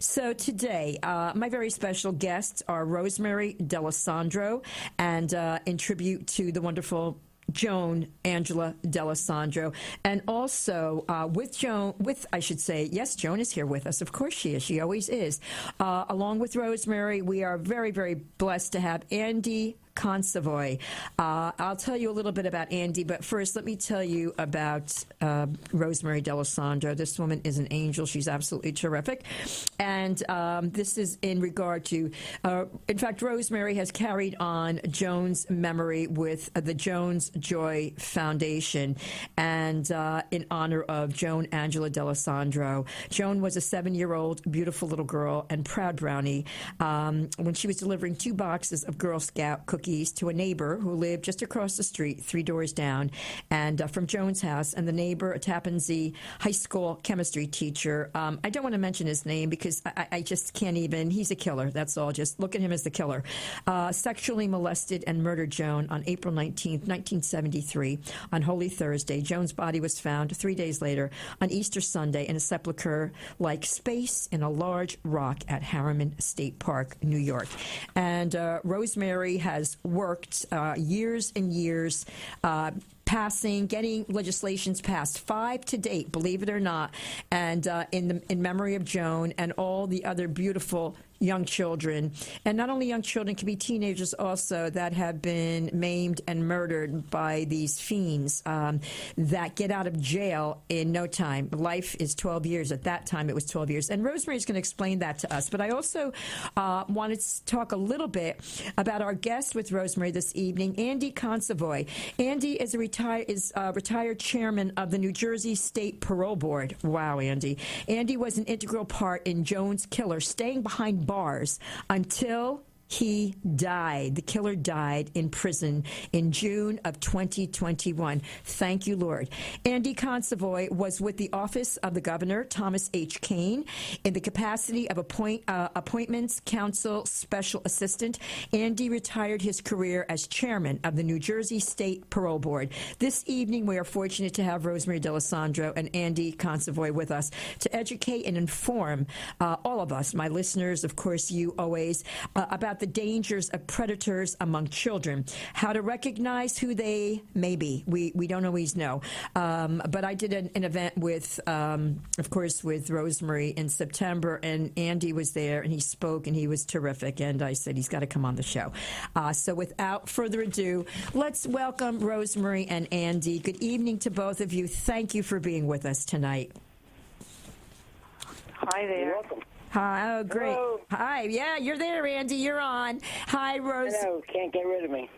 So today, my very special guests are Rosemarie D'Alessandro, and in tribute to the wonderful Joan Angela D'Alessandro, and also I should say, yes, Joan is here with us. Of course she is. She always is. Along with Rosemarie, we are very, very blessed to have Andy Consovoy. I'll tell you a little bit about Andy, but first let me tell you about Rosemarie D'Alessandro. This woman is an angel. She's absolutely terrific. And this is in regard to, in fact, Rosemarie has carried on Joan's memory with the Joan's Joy Foundation, and in honor of Joan Angela D'Alessandro. Joan was a 7-year-old beautiful little girl and proud brownie when she was delivering 2 boxes of Girl Scout cookies to a neighbor who lived just across the street, 3 doors down, and from Joan's house. And the neighbor, a Tappan Zee high school chemistry teacher, I don't want to mention his name because I just can't even, he's a killer, that's all, just look at him as the killer, sexually molested and murdered Joan on April 19th, 1973, on Holy Thursday. Joan's body was found 3 days later on Easter Sunday in a sepulcher-like space in a large rock at Harriman State Park, New York. And Rosemarie has worked years and years getting legislations passed, 5 to date, believe it or not, and in memory of Joan and all the other beautiful young children, and not only young children, can be teenagers also, that have been maimed and murdered by these fiends that get out of jail in no time. Life is 12 years. At that time, it was 12 years. And Rosemary's going to explain that to us. But I also wanted to talk a little bit about our guest with Rosemarie this evening, Andy Consovoy. Andy is a retired chairman of the New Jersey State Parole Board. Wow, Andy. Andy was an integral part in Joan's killer, staying behind bars until he died. The killer died in prison in June of 2021. Thank you, Lord. Andy Consovoy was with the Office of the Governor, Thomas H. Kane, in the capacity of Appointments Council Special Assistant. Andy retired his career as chairman of the New Jersey State Parole Board. This evening, we are fortunate to have Rosemarie D'Alessandro and Andy Consovoy with us to educate and inform all of us, my listeners, of course, you always, about the dangers of predators among children, how to recognize who they may be. We don't always know. But I did an event with, of course, with Rosemarie in September, and Andy was there, and he spoke, and he was terrific, and I said he's got to come on the show. So without further ado, let's welcome Rosemarie and Andy. Good evening to both of you. Thank you for being with us tonight. Hi there. You're welcome. Hi, oh, great. Hello. Hi, yeah, you're there, Andy. You're on. Hi, Rose. Hello, can't get rid of me.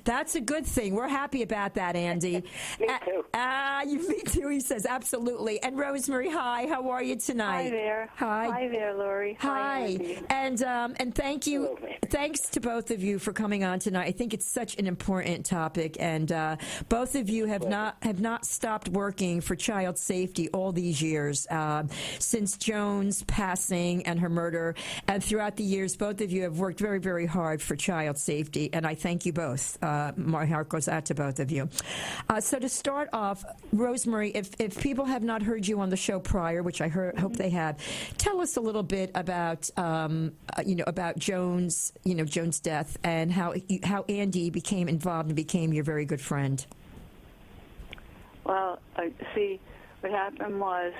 That's a good thing. We're happy about that, Andy. Me too. Me too, he says, absolutely. And Rosemarie, hi, how are you tonight? Hi there. Hi. Hi there, Lorry. Hi. Andy. And thank you. Hello, man. Thanks to both of you for coming on tonight. I think it's such an important topic, and both of you have not stopped working for child safety all these years since Joan's passing and her murder, and throughout the years, both of you have worked very, very hard for child safety, and I thank you both. My heart goes out to both of you. So to start off, Rosemarie, if people have not heard you on the show prior, which I hope they have, tell us a little bit about about Joan's death and how Andy became involved and became your very good friend. Well, see, what happened was,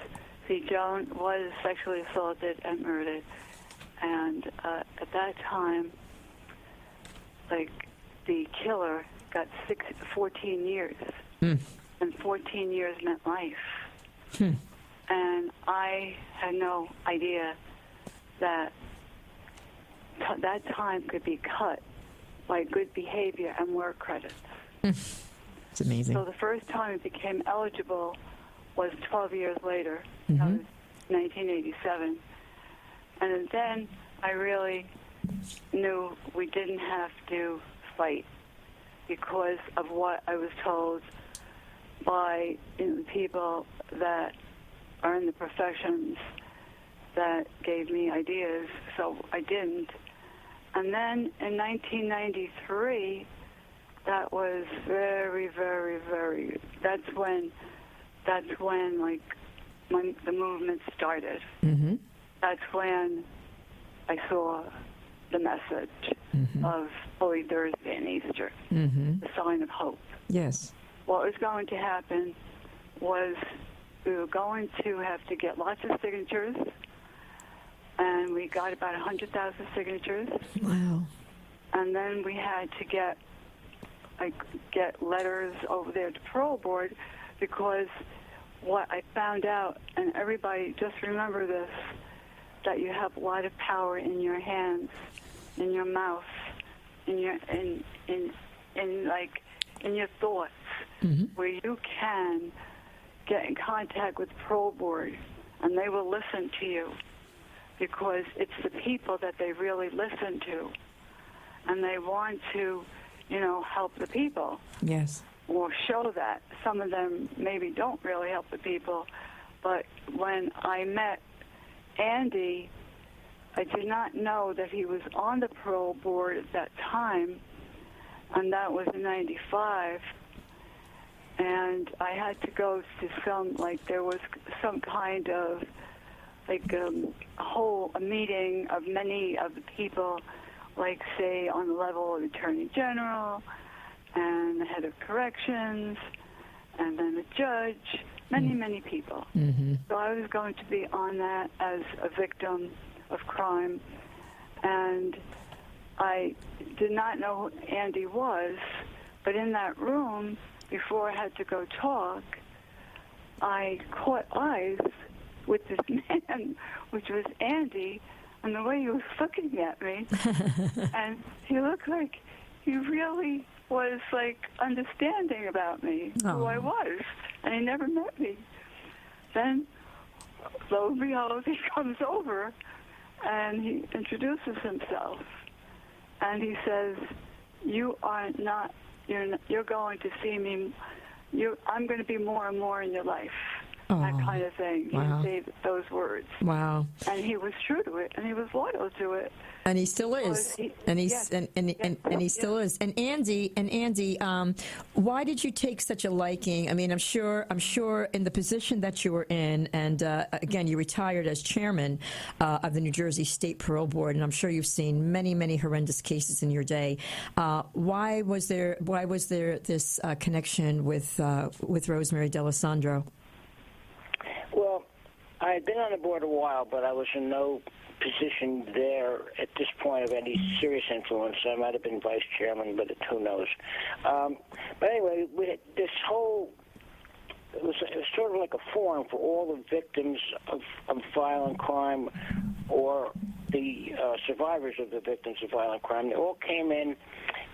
Joan was sexually assaulted and murdered, and at that time, the killer got 14 years, and 14 years meant life. And I had no idea that that time could be cut by good behavior and work credits. It's amazing. So the first time it became eligible was 12 years later. That was 1987. And then I really knew we didn't have to fight because of what I was told by people that are in the professions that gave me ideas, so I didn't. And then in 1993, that was very, very, very, that's when the movement started. that's when I saw the message of Holy Thursday and Easter, the sign of hope. Yes. What was going to happen was we were going to have to get lots of signatures, and we got about 100,000 signatures. Wow. And then we had to get letters over there to Parole Board, because what I found out, and everybody just remember this, that you have a lot of power in your hands, in your mouth, in your thoughts, where you can get in contact with the Parole Board, and they will listen to you, because it's the people that they really listen to, and they want to, help the people. Yes. Or show that. Some of them maybe don't really help the people, but when I met Andy, I did not know that he was on the Parole Board at that time, and that was in '95. And I had to go to there was some kind of a meeting of many of the people, say on the level of Attorney General and the head of corrections, and then the judge, many people. So I was going to be on that as a victim of crime, and I did not know who Andy was, but in that room, before I had to go talk, I caught eyes with this man, which was Andy, and the way he was looking at me, and he looked like he really was understanding about me, who I was, and he never met me. Then, lo and behold, he comes over, and he introduces himself, and he says, you're going to see me, I'm going to be more and more in your life. That kind of thing. Wow. He said those words. Wow. And he was true to it, and he was loyal to it. And he still is. And he still is. And Andy, why did you take such a liking? I mean, I'm sure in the position that you were in, and again, you retired as chairman of the New Jersey State Parole Board, and I'm sure you've seen many horrendous cases in your day. Why was there this connection with Rosemarie D'Alessandro? Well, I had been on the board a while, but I was in no position there at this point of any serious influence. I might have been vice chairman, but who knows. But anyway, we had this whole, it was sort of like a forum for all the victims of violent crime, or the survivors of the victims of violent crime. They all came in,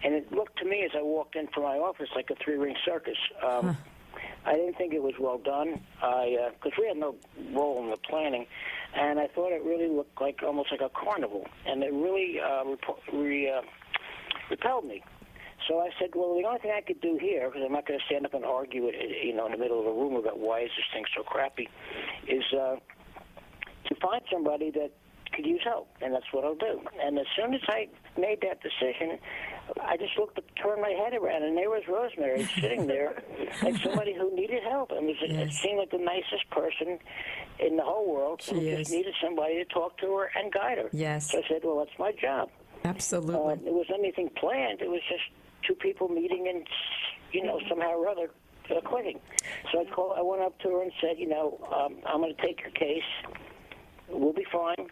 and it looked to me as I walked in from my office like a three-ring circus. I didn't think it was well done, because we had no role in the planning, and I thought it really looked almost like a carnival, and it really repelled me. So I said, well, the only thing I could do here, because I'm not going to stand up and argue it, in the middle of a room about why is this thing so crappy, is to find somebody that could use help, and that's what I'll do. And as soon as I made that decision, I just turned my head around, and there was Rosemarie sitting there like somebody who needed help. And it seemed like the nicest person in the whole world. She just needed somebody to talk to her and guide her. Yes. So I said, well, that's my job. Absolutely. It wasn't anything planned. It was just two people meeting and, somehow or other quitting. So I went up to her and said, I'm going to take your case. We'll be fine.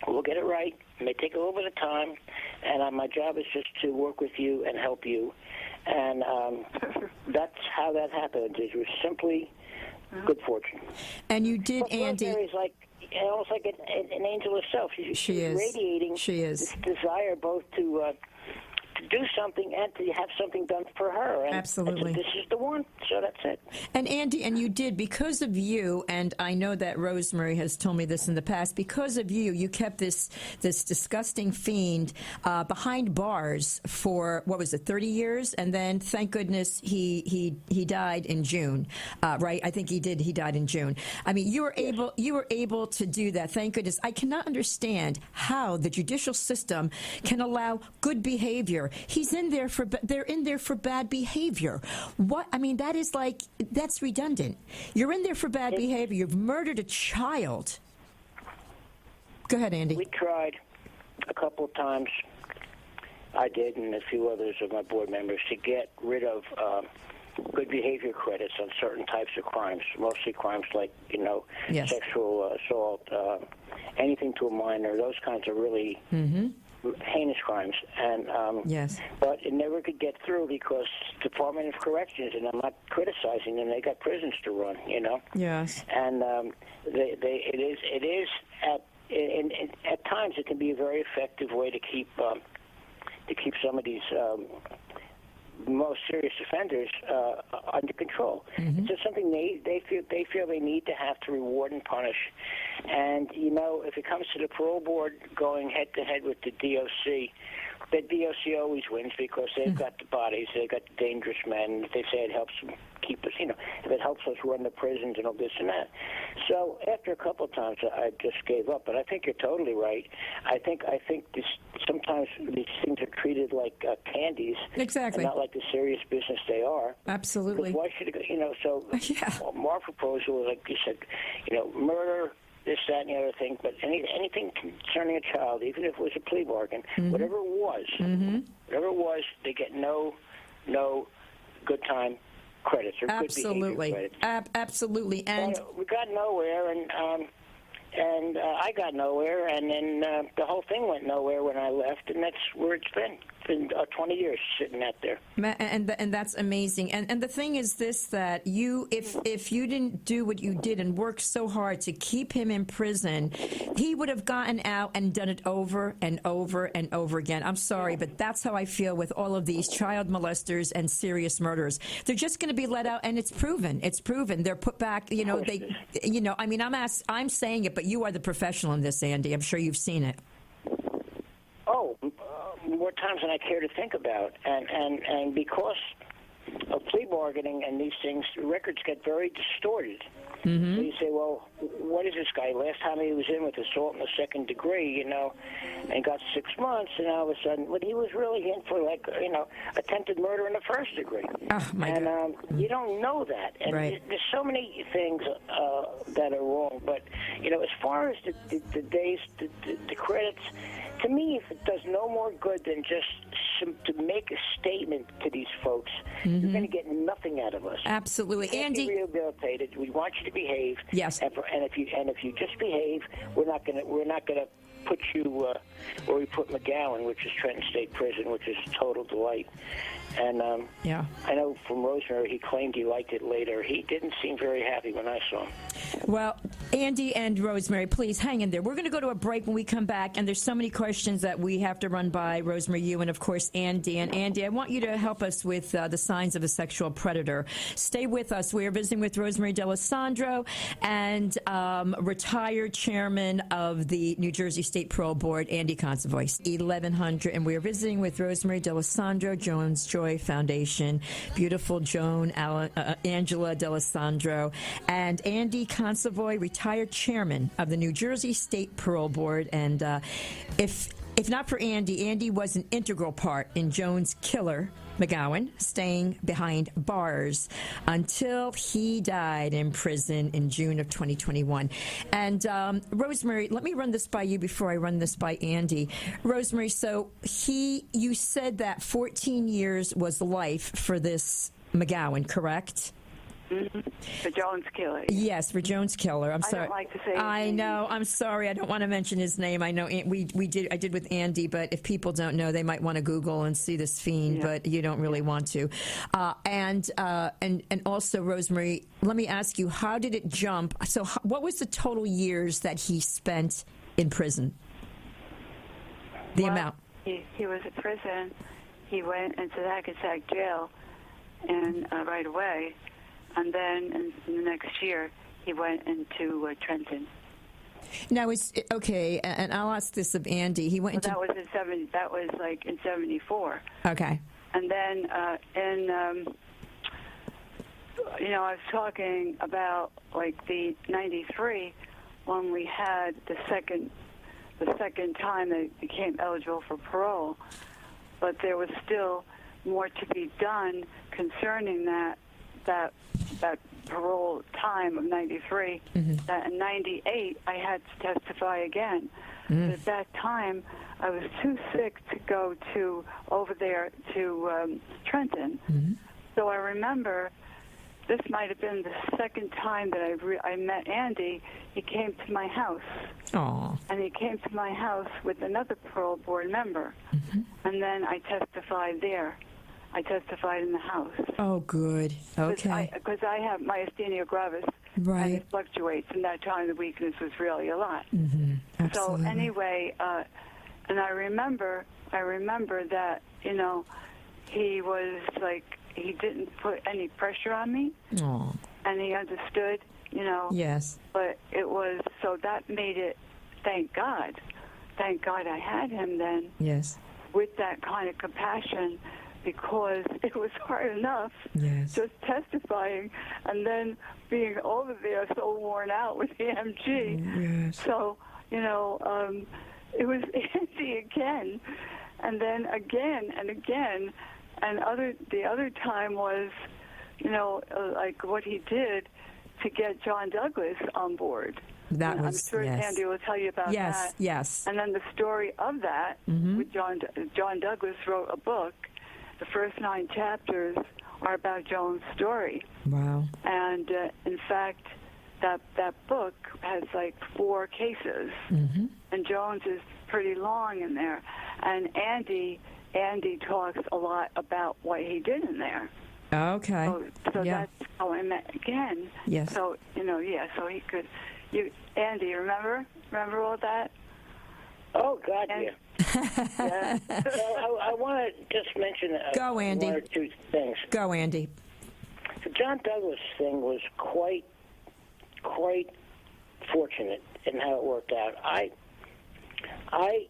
We'll get it right. It may take a little bit of time, and my job is just to work with you and help you. And that's how that happened. It was simply good fortune. And you did, but Andy. Rosemary's almost like an angel herself. She's is radiating this desire both to do something and to have something done for her. And absolutely. This is the one, so that's it. And Andy, and you did, because of you, and I know that Rosemarie has told me this in the past, because of you, you kept this disgusting fiend behind bars for, 30 years? And then, thank goodness, he died in June, right? I think he died in June. I mean, you were able to do that, thank goodness. I cannot understand how the judicial system can allow good behavior. They're in there for bad behavior. What? I mean, that's redundant. You're in there for bad behavior. You've murdered a child. Go ahead, Andy. We tried a couple of times, I did, and a few others of my board members, to get rid of good behavior credits on certain types of crimes, mostly crimes like, Yes. sexual assault, anything to a minor, those kinds of really heinous crimes. And Yes. but it never could get through because Department of Corrections, and I'm not criticizing them, they got prisons to run, Yes. And it is at times it can be a very effective way to keep some of these most serious offenders under control. It's just something they feel they need to have to reward and punish. And if it comes to the parole board going head to head with the DOC, the DOC always wins because they've got the bodies, they've got the dangerous men. They say it helps them keep us, if it helps us run the prisons and all this and that. So after a couple of times, I just gave up. But I think you're totally right. I think sometimes these things are treated like candies, Exactly. and not like the serious business they are. Absolutely. Because why should it? So Yeah. our proposal, like you said, murder, this, that, and the other thing, but anything concerning a child, even if it was a plea bargain, whatever it was, they get no good time credits or Absolutely. good behavior credits. Absolutely. And we got nowhere, and I got nowhere, and then the whole thing went nowhere when I left, and that's where it's been. It's been 20 years sitting out there. and that's amazing. And the thing is this, that if you didn't do what you did and work so hard to keep him in prison, he would have gotten out and done it over and over and over again. I'm sorry, but that's how I feel with all of these child molesters and serious murderers. They're just going to be let out, and it's proven. It's proven. They're put back. I'm saying it, but you are the professional in this, Andy. I'm sure you've seen it. Oh, more times than I care to think about, and because of plea bargaining and these things, records get very distorted. So you say, well, what is this guy? Last time he was in with assault in the second degree, and got 6 months, and all of a sudden, but he was really in for attempted murder in the first degree. Oh my God! You don't know that, and Right. there's so many things that are wrong. But as far as the days, the credits. To me, if it does no more good than just to make a statement to these folks, you're going to get nothing out of us. Absolutely, You can't Andy. be rehabilitated. We want you to behave. Yes. And if you just behave, we're not going to put you where we put McGowan, which is Trenton State Prison, which is a total delight. And Yeah. I know from Rosemarie, he claimed he liked it later. He didn't seem very happy when I saw him. Well, Andy and Rosemarie, please hang in there. We're going to go to a break when we come back, and there's so many questions that we have to run by Rosemarie, you, and of course Andy. And Andy, I want you to help us with the signs of a sexual predator. Stay with us. We are visiting with Rosemarie D'Alessandro and retired chairman of the New Jersey State Parole Board, Andy Consovoy, 1100, and we are visiting with Rosemarie D'Alessandro, Jones Joy Foundation, beautiful Angela D'Alessandro, and Andy Consovoy, retired chairman of the New Jersey State Parole Board. And if not for Andy was an integral part in Jones' killer, McGowan, staying behind bars until he died in prison in June of 2021. And Rosemarie, let me run this by you before I run this by Andy. Rosemarie, so you said that 14 years was life for this McGowan, correct? For Jones killer. Yes, for Jones killer. I'm sorry. I don't like to say his I name. know. I'm sorry. I don't want to mention his name. I know I did with Andy, but if people don't know, they might want to Google and see this fiend, but you don't really want to. And also, Rosemarie, let me ask you, how did it jump? So, what was the total years that he spent in prison? The amount. He was in prison. He went into the Hackensack jail, and right away. And then in the next year, he went into Trenton. Now, okay, and I'll ask this of Andy. He went into... That was in 74. Okay. And then I was talking about the 93 when we had the second time they became eligible for parole, but there was still more to be done concerning that parole time of 93, that in 98 I had to testify again. But at that time, I was too sick to go over there to Trenton. So I remember this might have been the second time that I met Andy. He came to my house. Aww. And he came to my house with another parole board member. And then I testified there. I testified in the house. Oh, good. Okay. Because I have myasthenia gravis. Right. And it fluctuates, and that time the weakness was really a lot. Absolutely. So anyway, and I remember that, he was like, he didn't put any pressure on me. Aww. And he understood, Yes. But it was, so that made it, thank God I had him then. Yes. With that kind of compassion, because it was hard enough Yes. just testifying and then being over there so worn out with the MG. Yes. So, it was Andy again, and then again and again. And the other time was, like what he did to get John Douglas on board. That and was, I'm sure yes. Andy will tell you about that. Yes, yes. And then the story of that, with John Douglas wrote a book. The first 9 chapters are about Joan's story. Wow. And in fact, that book has like 4 cases, and Joan's is pretty long in there. And Andy talks a lot about what he did in there. Okay. So yeah. that's how I met again. Yes. So so he could. Andy, remember all that? Oh God, And, yeah. So I want to just mention Go, Andy. 1 or 2 things. Go, Andy. The John Douglas thing was quite fortunate in how it worked out. I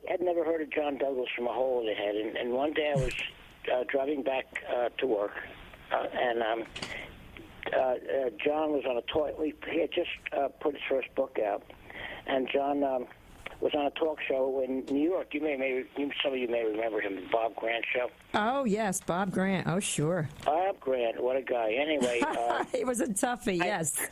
had never heard of John Douglas from a hole in the head, and one day I was driving back to work, and John was on a toy. He had just put his first book out, and John was on a talk show in New York. Some of you may remember him, the Bob Grant show. Oh, yes, Bob Grant. Oh, sure. Bob Grant, what a guy. Anyway. He was a toughie, yes.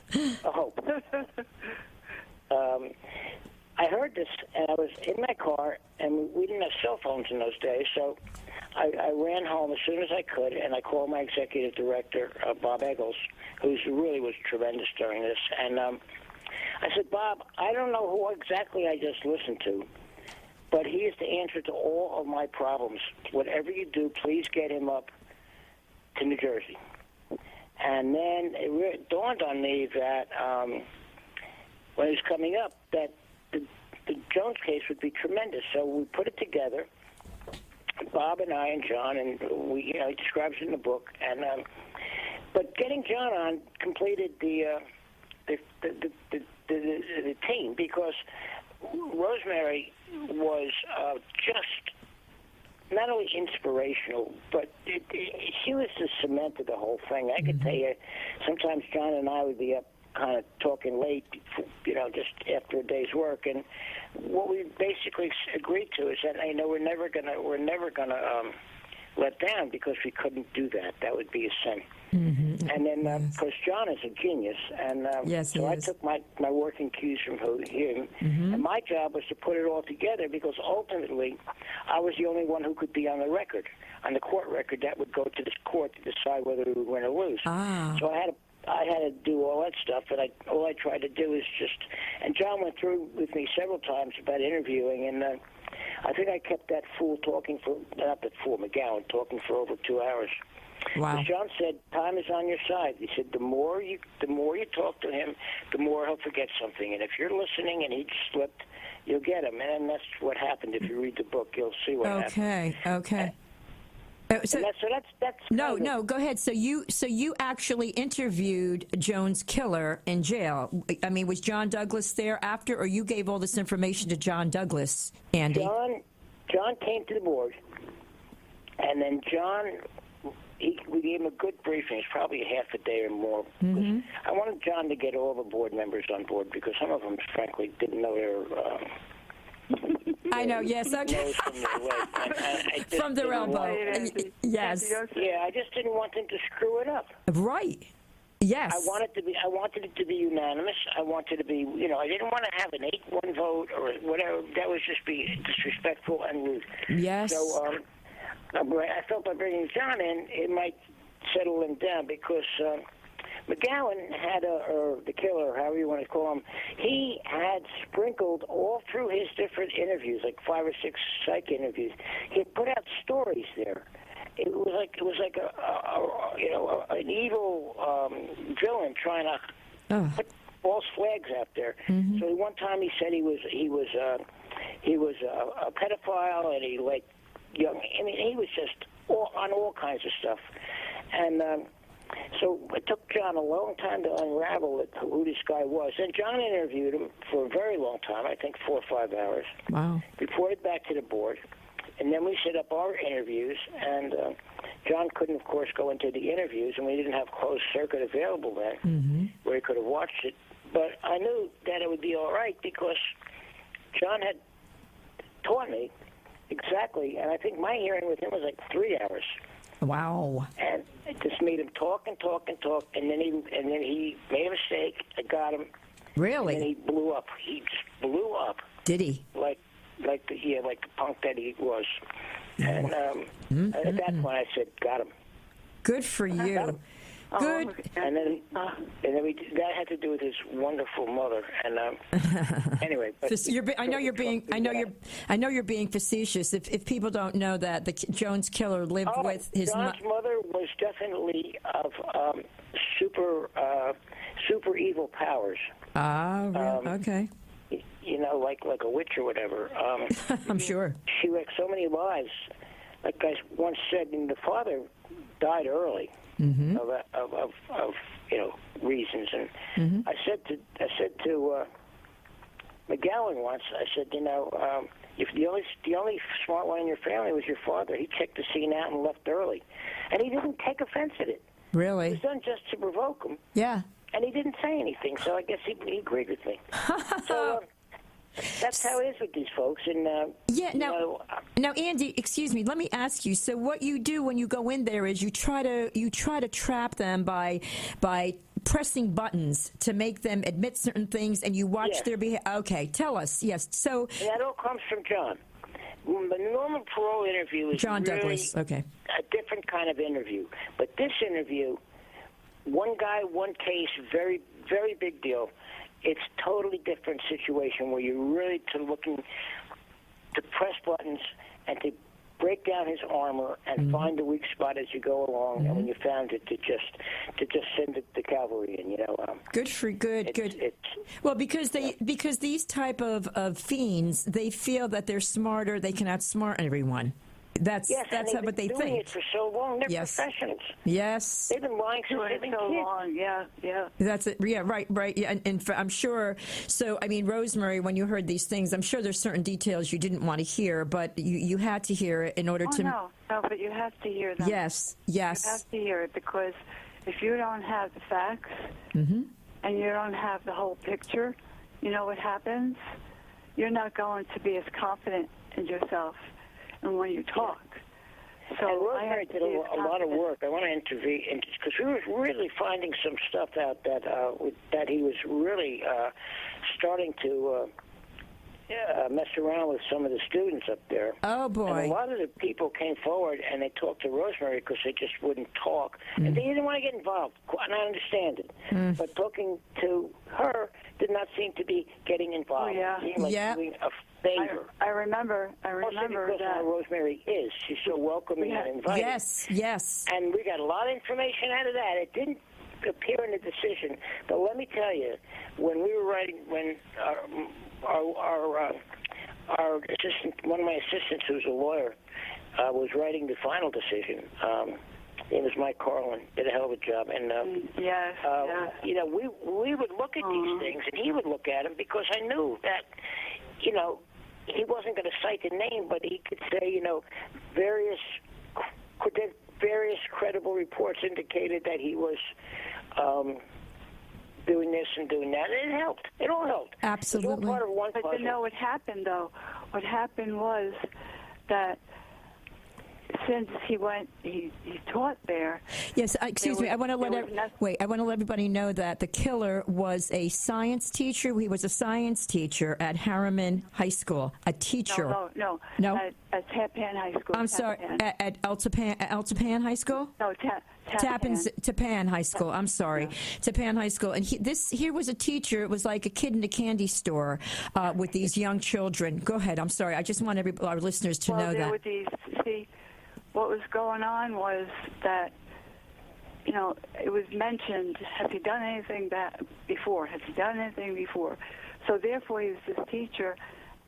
I heard this, and I was in my car, and we didn't have cell phones in those days, so I ran home as soon as I could, and I called my executive director, Bob Eggles, who really was tremendous during this, and I said, Bob, I don't know who exactly I just listened to, but he is the answer to all of my problems. Whatever you do, please get him up to New Jersey. And then it dawned on me that when he was coming up, that the Jones case would be tremendous. So we put it together, Bob and I and John, and he describes it in the book. And but getting John on completed the team, because Rosemarie was just not only inspirational, but she was the cement of the whole thing. I could tell you, sometimes John and I would be up kind of talking late, just after a day's work, and what we basically agreed to is that we're never gonna let down, because we couldn't do that. That would be a sin. And then, because John is a genius, and so I took my working cues from him, and my job was to put it all together, because ultimately I was the only one who could be on the record, on the court record that would go to the court to decide whether we were going to lose. So I had to do all that stuff, and all I tried to do is and John went through with me several times about interviewing, and I think I kept that fool talking McGowan talking for over 2 hours. Wow. As John said, time is on your side. He said, the more you talk to him, the more he'll forget something. And if you're listening and he slipped, you'll get him. And that's what happened. If you read the book, you'll see what happened. Okay. So that's no. Go ahead. So you actually interviewed Joan's killer in jail. I mean, was John Douglas there after, or you gave all this information to John Douglas, Andy? John came to the board, and then we gave him a good briefing. It's probably half a day or more. I wanted John to get all the board members on board, because some of them, frankly, didn't know their. I know, yes, okay. From their elbow. Yes. Yeah, I just didn't want them to screw it up. Right. Yes. I wanted it to be unanimous. I wanted to be, I didn't want to have an 8-1 vote or whatever. That was just be disrespectful and rude. Yes. So I felt by bringing John in, it might settle him down because McGowan had, or the killer, however you want to call him, he had sprinkled all through his different interviews, like 5 or 6 psych interviews. He had put out stories there. It was like an evil villain trying to put false flags out there. Mm-hmm. So one time he said he was a pedophile and he liked young. I mean, he was just on all kinds of stuff. And so it took John a long time to unravel who this guy was. And John interviewed him for a very long time, I think 4 or 5 hours. Wow. Reported back to the board. And then we set up our interviews, and John couldn't, of course, go into the interviews, and we didn't have closed circuit available then, where he could have watched it. But I knew that it would be all right because John had taught me exactly, and I think my hearing with him was like 3 hours. Wow. And it just made him talk and talk and talk, and then he made a mistake. I got him. Really? And then he blew up. He just blew up. Did he? Like the punk that he was. And at that point, I said, "Got him." Good for you. Good. And then that had to do with his wonderful mother. And anyway, but I know you're being facetious. If people don't know that the Jones killer lived with his John's mother was definitely of super evil powers. Really? Okay. Like a witch or whatever. I'm sure. She wrecked so many lives. Like I once said, and the father died early of reasons. And I said to McGowan once, I said, if the only smart one in your family was your father, he checked the scene out and left early, and he didn't take offense at it. Really? It was done just to provoke him. Yeah. And he didn't say anything, so I guess he agreed with me. So that's how it is with these folks. And now, Andy, excuse me. Let me ask you. So, what you do when you go in there is you try to trap them by pressing buttons to make them admit certain things, and you watch their behavior. Okay, tell us. Yes. So and that all comes from John. The normal parole interview is John really Douglas. Okay. A different kind of interview, but this interview. One guy, one case, very, very big deal. It's totally different situation where you're really looking to press buttons and to break down his armor and find the weak spot as you go along. And when you found it, to just send it the cavalry in. Good. Well, because these type of fiends, they feel that they're smarter. They can outsmart everyone. That's what they think. Doing it for so long, they're professionals. Yes, they've been lying since they've been kids. Long. Yeah. That's it. Yeah, right. Yeah, and I'm sure. So, I mean, Rosemary, when you heard these things, I'm sure there's certain details you didn't want to hear, but you had to hear it in order to. No, but you have to hear them. Yes. You have to hear it because if you don't have the facts and you don't have the whole picture, you know what happens? You're not going to be as confident in yourself. And when you talk. So and Rosemary did a lot of work. I want to intervene because we were really finding some stuff out that he was really starting to mess around with some of the students up there. Oh, boy. And a lot of the people came forward and they talked to Rosemary because they just wouldn't talk. And they didn't want to get involved, and I understand it. But talking to her did not seem to be getting involved. Oh, yeah. It seemed like doing a favor. I remember because that. how Rosemary is. She's so welcoming and inviting. Yes. And we got a lot of information out of that. It didn't appear in the decision, but let me tell you, when we were writing, when our assistant, one of my assistants, who's a lawyer, was writing the final decision. His name was Mike Carlin. Did a hell of a job, and we would look at these things, and he would look at them because I knew that, he wasn't going to cite the name, but he could say, various credible reports indicated that he was doing this and doing that. And it helped. It all helped. Absolutely. It was all part of one puzzle. But what happened, though? What happened was that since he taught there. Yes, excuse me. I want to let I want to let everybody know that the killer was a science teacher. He was a science teacher at Harriman High School. A teacher. No. At Tappan High School. I'm sorry. At Tappan High School. No, Tappan High School. I'm sorry, Tappan High School. And here was a teacher. It was like a kid in a candy store with these young children. Go ahead. I'm sorry. I just want our listeners to know that. What was going on was that, it was mentioned, has he done anything before? Has he done anything before? So therefore, he was this teacher,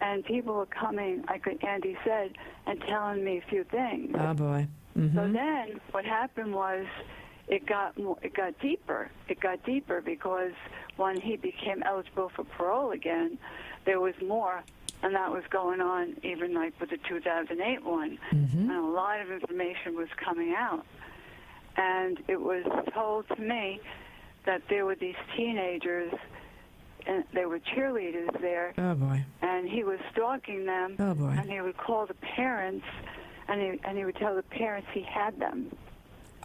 and people were coming, like Andy said, and telling me a few things. Oh, boy. Mm-hmm. So then what happened was it got deeper. It got deeper because when he became eligible for parole again, there was more. And that was going on even like with the 2008 one. Mm-hmm. And a lot of information was coming out. And it was told to me that there were these teenagers, and they were cheerleaders there. Oh, boy. And he was stalking them. Oh, boy. And he would call the parents, and he would tell the parents he had them.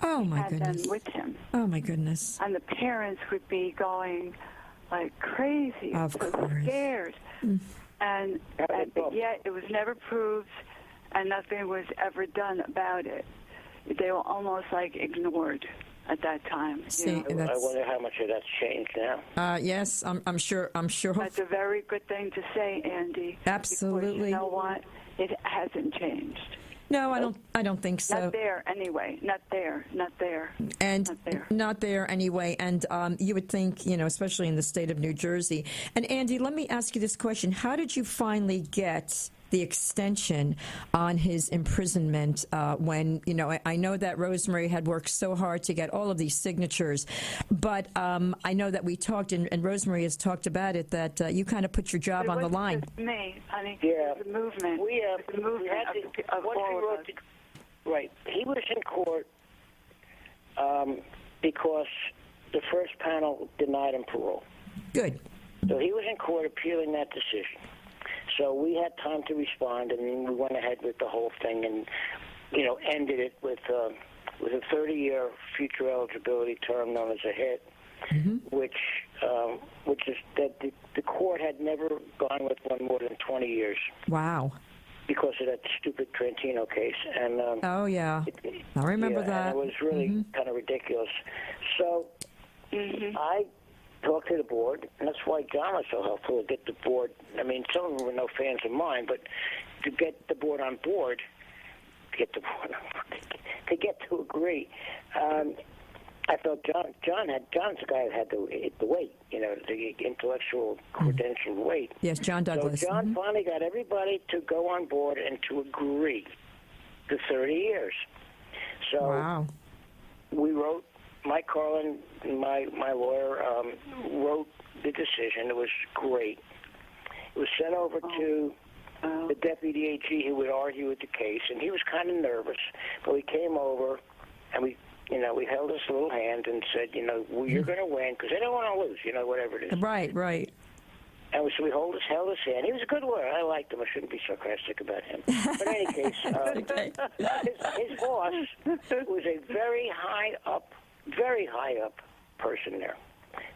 Oh, my goodness. Had them with him. Oh, my goodness. And the parents would be going like crazy. Of course. Scared. Mm. But yet it was never proved, and nothing was ever done about it. They were almost like ignored at that time. See, I wonder how much of that's changed now. Yes, I'm sure. That's a very good thing to say, Andy. Absolutely. Because you know what? It hasn't changed. No, I don't think so. Not there anyway. Not there. And not there anyway. And you would think, especially in the state of New Jersey. And Andy, let me ask you this question: how did you finally get the extension on his imprisonment when, I know that Rosemarie had worked so hard to get all of these signatures, but I know that we talked, and Rosemarie has talked about it, that you kind of put your job on the line. It wasn't just me, honey. Yeah. It was a movement. We had of all of us. Right. He was in court because the first panel denied him parole. Good. So he was in court appealing that decision. So we had time to respond, and we went ahead with the whole thing and, ended it with a 30-year future eligibility term known as a hit, which is that the court had never gone with one more than 20 years. Wow. Because of that stupid Trentino case. And oh, yeah. I remember that. And it was really kind of ridiculous. So I talked to the board, and that's why John was so helpful to get the board. I mean, some of them were no fans of mine, but to get the board on board, to get to agree. I felt John's the guy that had the weight, the intellectual credential weight. Yes, John Douglas. So John finally got everybody to go on board and to agree to 30 years. So wow. We wrote, Mike Carlin, my lawyer, wrote the decision. It was great. It was sent over to the deputy AG who would argue with the case, and he was kind of nervous, but we came over and we held his little hand and said, you're going to win because they don't want to lose, whatever it is. Right. And so we held his hand. He was a good lawyer. I liked him. I shouldn't be sarcastic about him. But in any case, his boss was a very high up person there,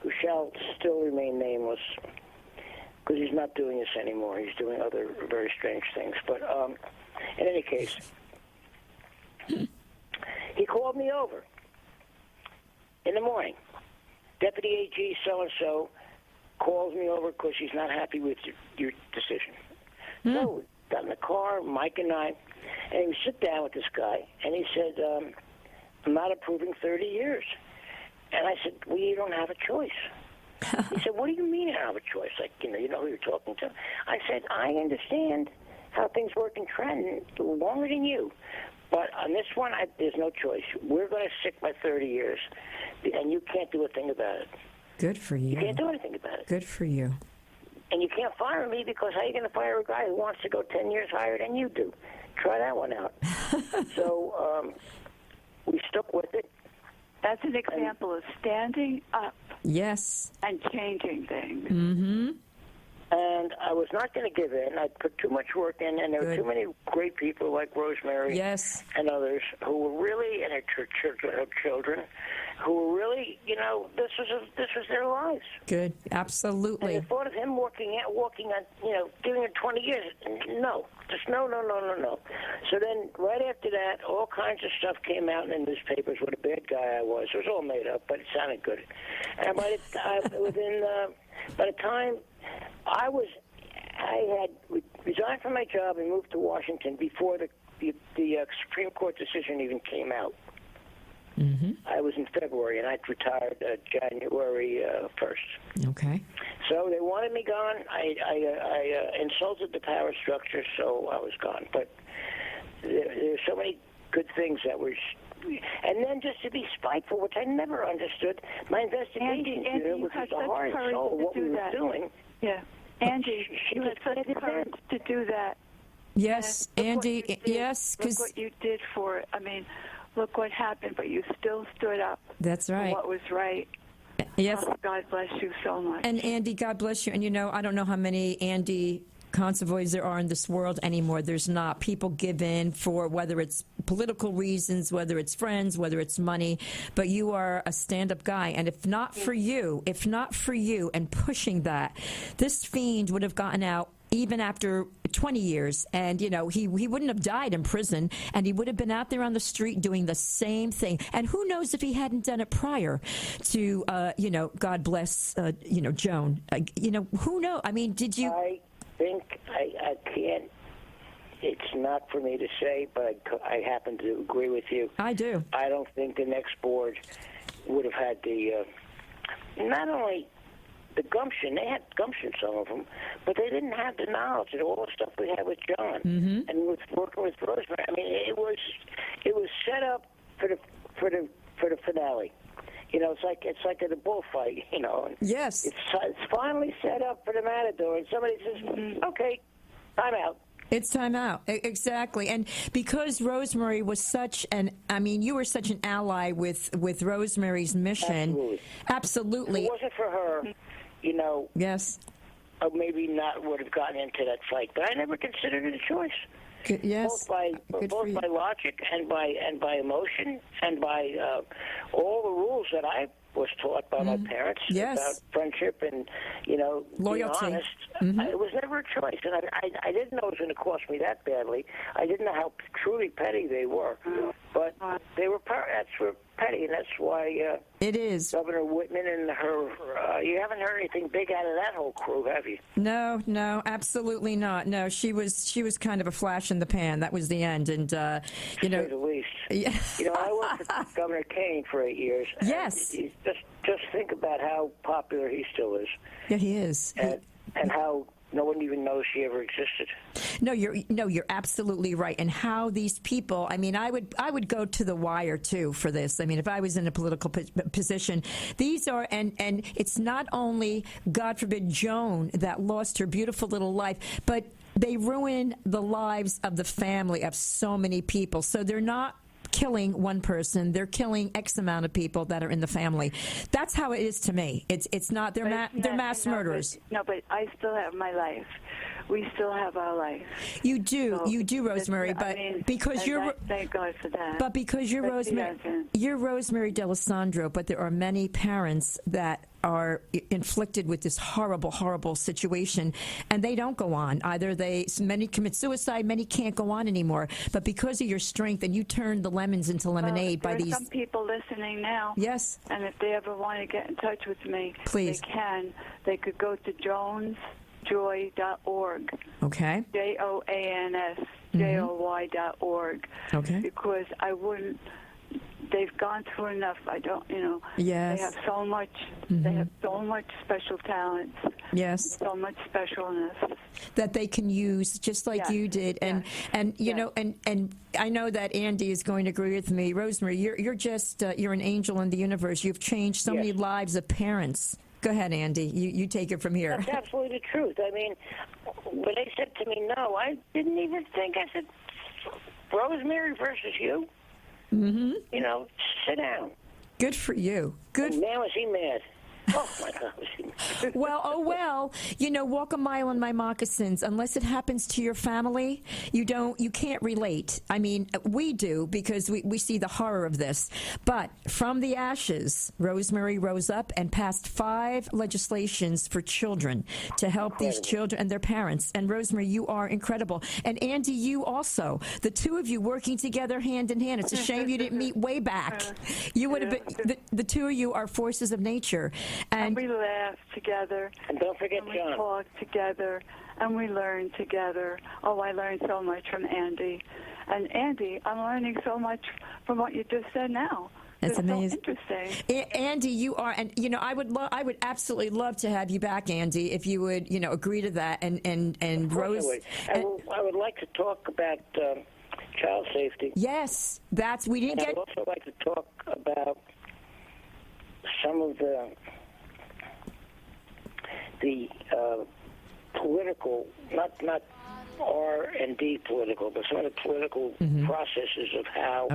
who shall still remain nameless because he's not doing this anymore. He's doing other very strange things. But in any case, he called me over in the morning. Deputy AG so-and-so calls me over because she's not happy with your decision. So we got in the car, Mike and I, and we sit down with this guy, and he said, I'm not approving 30 years. And I said, well, you don't have a choice. He said, what do you mean I don't have a choice? Like, you know who you're talking to. I said, I understand how things work in Trenton longer than you. But on this one, there's no choice. We're going to stick by 30 years, and you can't do a thing about it. Good for you. You can't do anything about it. Good for you. And you can't fire me because how are you going to fire a guy who wants to go 10 years higher than you do? Try that one out. So we stuck with it. That's an example of standing up. Yes. And changing things. Mm-hmm. And I was not going to give in. I put too much work in, and there were Good. too many great people like Rosemarie Yes. and others who were really, and her children, who were really, this was their lives. Good. And Absolutely. the thought of him walking on, giving it 20 years, no. Just no. So then, right after that, all kinds of stuff came out in the newspapers. What a bad guy I was. It was all made up, but it sounded good. And by the time I had resigned from my job and moved to Washington before the Supreme Court decision even came out. Mm-hmm. I was in February, and I'd retired January 1st. Okay. So they wanted me gone. I insulted the power structure, so I was gone. But there's so many good things that were... And then just to be spiteful, which I never understood, my investigation unit was the heart and soul of what we were doing. Yeah. Andy, you had such courage to do that. Yes, Andy, yes, Look because... what you did for it. I mean, look what happened, but you still stood up That's right. for what was right. Yes. Oh, God bless you so much. And Andy, God bless you. And I don't know how many Andy Consovoys there are in this world anymore. There's not. People give in for whether it's political reasons, whether it's friends, whether it's money. But you are a stand-up guy. And if not for you and pushing that, this fiend would have gotten out even after 20 years. And, he wouldn't have died in prison, and he would have been out there on the street doing the same thing. And who knows if he hadn't done it prior to, God bless, Joan. Who knows? I mean, did you... I think I can't. It's not for me to say, but I happen to agree with you. I do. I don't think the next board would have had the not only the gumption. They had gumption, some of them, but they didn't have the knowledge and all the stuff we had with John and with working with Rosemary. I mean, it was set up for the finale. It's like at a bullfight, And Yes. it's finally set up for the matador, and somebody says, "Okay, time out." It's time out. Exactly. And because Rosemary was you were such an ally with Rosemary's mission. Absolutely. If it wasn't for her, Yes. I maybe not would have gotten into that fight. But I never considered it a choice. Good, yes. Both by logic and by emotion and by all the rules that I was taught by my parents about friendship and loyalty. Being honest. It was never a choice, and I didn't know it was going to cost me that badly. I didn't know how truly petty they were, but they were petty, and that's why it is. Governor Whitman and her. You haven't heard anything big out of that whole crew, have you? No, absolutely not. No, she was kind of a flash in the pan. That was the end, and to say the least. Yeah. I worked with Governor Kane for 8 years. Yes. Just think about how popular he still is. Yeah, he is. And how no one even knows she ever existed. No, you're absolutely right. And how these people, I mean, I would go to the wire too for this. I mean, if I was in a political position, these are, and it's not only, God forbid, Joan that lost her beautiful little life, but they ruin the lives of the family of so many people. So they're not killing one person, they're killing X amount of people that are in the family. That's how it is to me. It's not, they're mass murderers. But I still have my life. We still have our life. You do, Rosemary, but because you're... Thank God for that. But because you're Rosemarie D'Alessandro, but there are many parents that are inflicted with this horrible, horrible situation, and they don't go on. Either many commit suicide, many can't go on anymore. But because of your strength, and you turn the lemons into lemonade by these... There are some people listening now. Yes. And if they ever want to get in touch with me, please. They can. They could go to joansjoy.org. Okay. JOANSJOY.org. Okay. Because I wouldn't... They've gone through enough. Yes. They have so much. They have so much special talents. Yes. So much specialness that they can use, just like you did. And I know that Andy is going to agree with me. Rosemary, you're just you're an angel in the universe. You've changed so many lives of parents. Go ahead, Andy. You take it from here. That's absolutely the truth. I mean, when they said to me, no, I didn't even think. I said, Rosemary versus you? Mm-hmm. Sit down. Good for you. Good. Man, was he mad. Oh, my gosh. Well, walk a mile in my moccasins. Unless it happens to your family, you can't relate. I mean, we do because we see the horror of this. But from the ashes, Rosemary rose up and passed 5 legislations for children to help these children and their parents. And Rosemary, you are incredible. And Andy, you also. The two of you working together hand in hand. It's a shame you didn't meet way back. You would have been, the two of you are forces of nature. And we laugh together. And don't forget and John. We talk together, and we learn together. Oh, I learned so much from Andy. And Andy, I'm learning so much from what you just said now. That's amazing. So interesting. Andy, you are, and I would absolutely love to have you back, Andy, if you would, agree to that. And Rose, I would like to talk about child safety. Yes, we didn't and get. I'd also like to talk about some of the political, not R&D political, but some of the political processes of how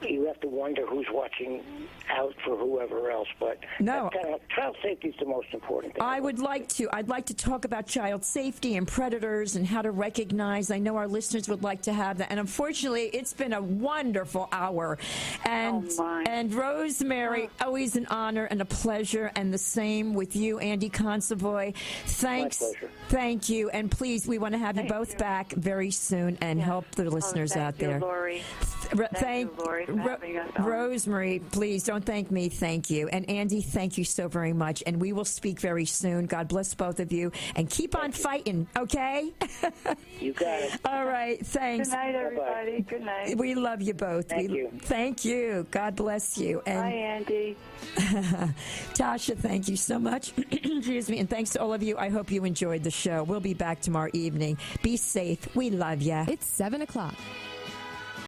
you have to wonder who's watching out for whoever else. But no, child safety is the most important thing. I'd like to talk about child safety and predators and how to recognize. I know our listeners would like to have that. And unfortunately, it's been a wonderful hour. And Rosemary, always an honor and a pleasure. And the same with you, Andy Consovoy. Thanks. My pleasure. Thank you. And please, we want to have you both back very soon and help the listeners out there. Lorry. Thank you, Lorry, for having us on. Rosemary, please don't thank me. Thank you. And Andy, thank you so very much. And we will speak very soon. God bless both of you. And keep on fighting, okay? You got it. All right. Thanks. Good night, everybody. Bye-bye. Good night. We love you both. Thank you. Thank you. God bless you. And bye, Andy. Tasha, thank you so much. Excuse me. And thanks to all of you. I hope you enjoyed the show. We'll be back tomorrow evening. Be safe. We love you. It's 7 o'clock.